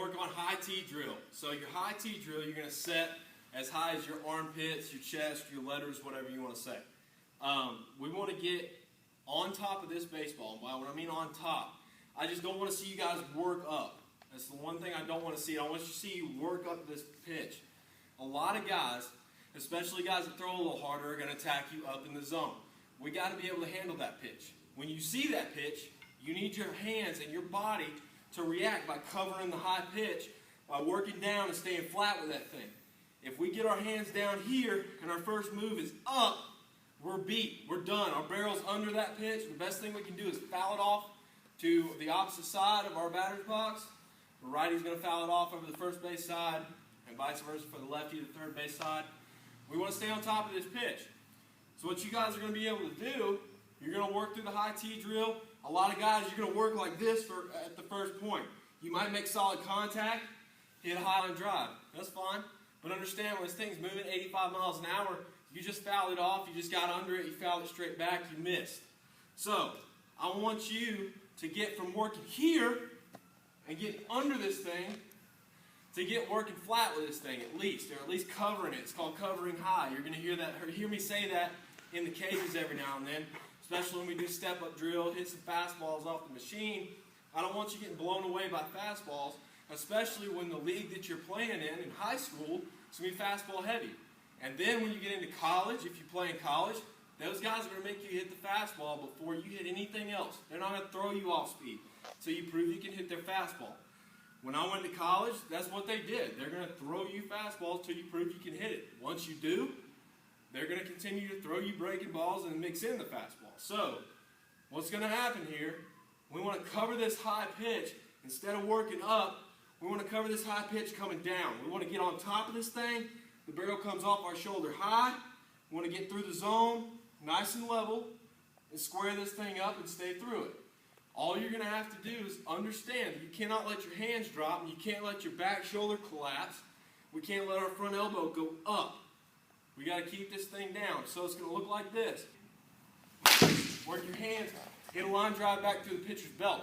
work on high T drill. So your high T drill, you're going to set as high as your armpits, your chest, your letters, whatever you want to say. We want to get on top of this baseball. By what I mean on top, I just don't want to see you guys work up. That's the one thing I don't want to see. I want you to see you work up this pitch. A lot of guys, especially guys that throw a little harder, are going to attack you up in the zone. We got to be able to handle that pitch. When you see that pitch, you need your hands and your body to react by covering the high pitch, by working down and staying flat with that thing. If we get our hands down here and our first move is up, we're beat. We're done. Our barrel's under that pitch. The best thing we can do is foul it off to the opposite side of our batter's box. The righty's going to foul it off over the first base side, and vice versa for the lefty to the third base side. We want to stay on top of this pitch. So what you guys are going to be able to do, you're going to work through the high T drill. A lot of guys, you're going to work like this at the first point. You might make solid contact, hit a high line drive. That's fine. But understand, when this thing's moving 85 miles an hour, you just fouled it off, you just got under it, you fouled it straight back, you missed. So, I want you to get from working here and get under this thing to get working flat with this thing at least, or at least covering it. It's called covering high. You're going to hear me say that in the cages every now and then, especially when we do step-up drill, hit some fastballs off the machine. I don't want you getting blown away by fastballs, especially when the league that you're playing in high school, is going to be fastball heavy. And then when you get into college, if you play in college, those guys are going to make you hit the fastball before you hit anything else. They're not going to throw you off speed so you prove you can hit their fastball. When I went to college, that's what they did. They're going to throw you fastballs till you prove you can hit it. Once you do, they're going to continue to throw you breaking balls and mix in the fastball. So, what's going to happen here, we want to cover this high pitch. Instead of working up, we want to cover this high pitch coming down. We want to get on top of this thing. The barrel comes off our shoulder high. We want to get through the zone, nice and level, and square this thing up and stay through it. All you're going to have to do is understand you cannot let your hands drop and you can't let your back shoulder collapse. We can't let our front elbow go up. We got to keep this thing down. So it's going to look like this. Work your hands, hit a line drive back through the pitcher's belt.